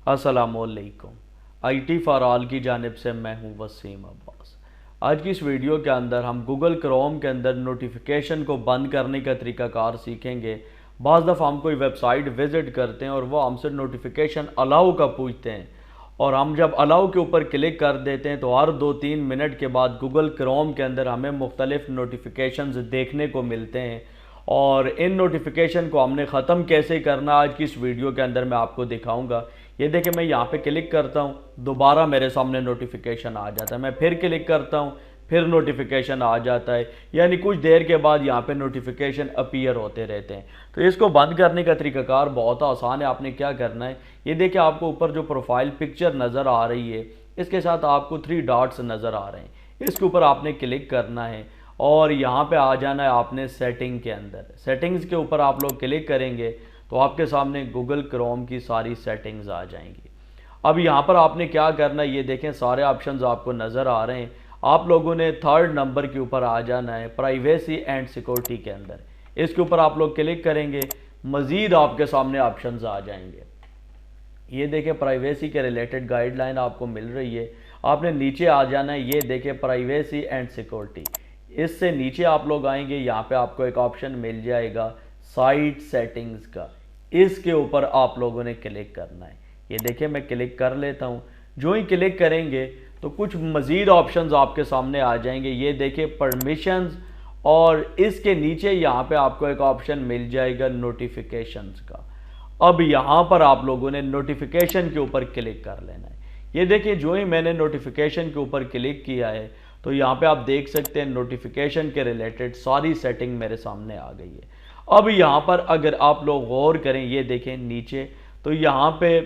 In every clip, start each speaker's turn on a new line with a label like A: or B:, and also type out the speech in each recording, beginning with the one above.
A: अस्सलामुअलैकुम। IT for all की जानिब से मैं हूं वसीम अब्बास। आज की इस वीडियो के अंदर हम गूगल क्रोम के अंदर नोटिफिकेशन को बंद करने का तरीकाकार सीखेंगे। बाज़ दफ़ा हम कोई वेबसाइट विज़िट करते हैं और वो हमसे नोटिफिकेशन अलाउ का पूछते हैं, और हम जब अलाउ के ऊपर क्लिक कर देते हैं तो हर 2-3 मिनट के बाद गूगल क्रोम के अंदर हमें मुख्तलिफ नोटिफिकेशंस देखने को मिलते हैं। और इन नोटिफिकेशन को हमने ख़त्म कैसे करना आज की इस वीडियो के अंदर मैं आपको दिखाऊंगा। ये देखिए, मैं यहाँ पे क्लिक करता हूँ, दोबारा मेरे सामने नोटिफिकेशन आ जाता है। मैं फिर क्लिक करता हूँ, फिर नोटिफिकेशन आ जाता है। यानी कुछ देर के बाद यहाँ पे नोटिफिकेशन अपीयर होते रहते हैं। तो इसको बंद करने का तरीकाकार बहुत आसान है। आपने क्या करना है, ये देखिए, आपको ऊपर जो प्रोफाइल पिक्चर नज़र आ रही है, इसके साथ आपको 3 डॉट्स नज़र आ रहे हैं। इसके ऊपर आपने क्लिक करना है और यहाँ पे आ जाना है आपने सेटिंग के अंदर। सेटिंग्स के ऊपर आप लोग क्लिक करेंगे तो आपके सामने गूगल क्रोम की सारी सेटिंग्स आ जाएंगी। अब यहाँ पर आपने क्या करना है, ये देखें सारे ऑप्शंस आपको नज़र आ रहे हैं। आप लोगों ने 3rd नंबर के ऊपर आ जाना है, प्राइवेसी एंड सिक्योरिटी के अंदर। इसके ऊपर आप लोग क्लिक करेंगे, मज़ीद आपके सामने ऑप्शंस आ जाएंगे। ये देखें, प्राइवेसी के रिलेटेड गाइडलाइन आपको मिल रही है। आपने नीचे आ जाना है, ये देखें प्राइवेसी एंड सिक्योरिटी। इससे नीचे आप लोग आएंगे, यहाँ पे आपको एक ऑप्शन मिल जाएगा साइट सेटिंग्स का। इसके ऊपर आप लोगों ने क्लिक करना है। ये देखिए, मैं क्लिक कर लेता हूँ। जो ही क्लिक करेंगे तो कुछ मज़ीद ऑप्शंस आपके सामने आ जाएंगे। ये देखिए परमिशंस, और इसके नीचे यहाँ पे आपको एक ऑप्शन मिल जाएगा नोटिफिकेशंस का। अब यहाँ पर आप लोगों ने नोटिफिकेशन के ऊपर क्लिक कर लेना है। ये देखिए, जो ही मैंने नोटिफिकेशन के ऊपर क्लिक किया है तो यहाँ पे आप देख सकते हैं नोटिफिकेशन के रिलेटेड सारी सेटिंग मेरे सामने आ गई है। अब यहाँ पर अगर आप लोग गौर करें, ये देखें नीचे, तो यहाँ पे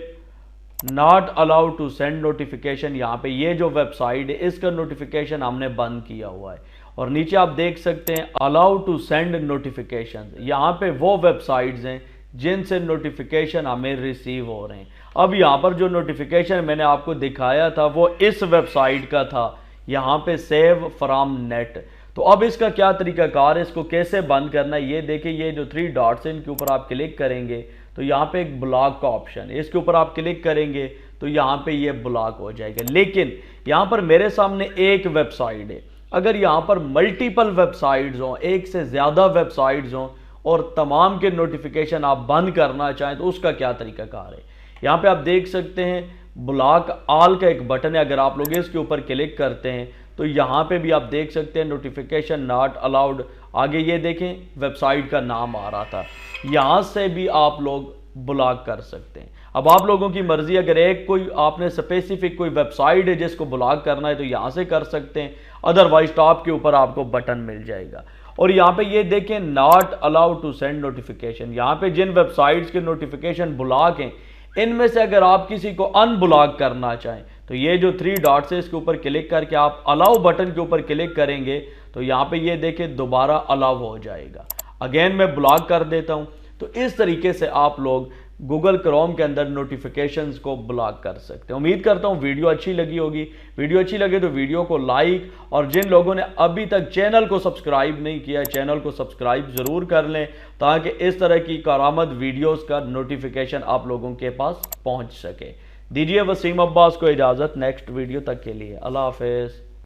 A: not allowed to send notification, यहाँ पे ये जो वेबसाइट है इसका नोटिफिकेशन हमने बंद किया हुआ है। और नीचे आप देख सकते हैं अलाउ टू सेंड नोटिफिकेशन, यहाँ पे वो वेबसाइट्स हैं जिनसे नोटिफिकेशन हमें रिसीव हो रहे हैं। अब यहाँ पर जो नोटिफिकेशन मैंने आपको दिखाया था वो इस वेबसाइट का था, यहाँ पे सेव फ्रॉम नेट। तो अब इसका क्या तरीकाकार है, इसको कैसे बंद करना है, ये देखिए, ये जो 3 डॉट्स हैं इनके ऊपर आप क्लिक करेंगे तो यहाँ पे एक ब्लॉक का ऑप्शन है। इसके ऊपर आप क्लिक करेंगे तो यहाँ पे ये ब्लॉक हो जाएगा। लेकिन यहाँ पर मेरे सामने एक वेबसाइट है। अगर यहाँ पर मल्टीपल वेबसाइट्स हों, एक से ज़्यादा वेबसाइट्स हों, और तमाम के नोटिफिकेशन आप बंद करना चाहें तो उसका क्या तरीकाकार है, यहाँ पे आप देख सकते हैं ब्लॉक ऑल का एक बटन है। अगर आप लोग इसके ऊपर क्लिक करते हैं तो यहाँ पे भी आप देख सकते हैं नोटिफिकेशन नॉट अलाउड। आगे ये देखें वेबसाइट का नाम आ रहा था, यहाँ से भी आप लोग ब्लॉक कर सकते हैं। अब आप लोगों की मर्जी, अगर एक कोई आपने स्पेसिफिक कोई वेबसाइट है जिसको ब्लॉक करना है तो यहाँ से कर सकते हैं, अदरवाइज टॉप के ऊपर आपको बटन मिल जाएगा। और यहाँ पे ये देखें not allowed to send notification, यहाँ पे जिन वेबसाइट्स के नोटिफिकेशन ब्लॉक हैं इनमें से अगर आप किसी को अनब्लॉक करना चाहें तो ये जो 3 डॉट्स है इसके ऊपर क्लिक करके आप अलाउ बटन के ऊपर क्लिक करेंगे तो यहाँ पे ये देखें दोबारा अलाउ हो जाएगा। अगेन मैं ब्लॉक कर देता हूँ। तो इस तरीके से आप लोग गूगल क्रोम के अंदर नोटिफिकेशंस को ब्लॉक कर सकते हैं। उम्मीद करता हूँ वीडियो अच्छी लगी होगी। वीडियो अच्छी लगे तो वीडियो को लाइक, और जिन लोगों ने अभी तक चैनल को सब्सक्राइब नहीं किया चैनल को सब्सक्राइब ज़रूर कर लें, ताकि इस तरह की कारामद वीडियोस का नोटिफिकेशन आप लोगों के पास पहुँच सके। दीजिए वसीम अब्बास को इजाज़त, नेक्स्ट वीडियो तक के लिए अल्लाह हाफिज़।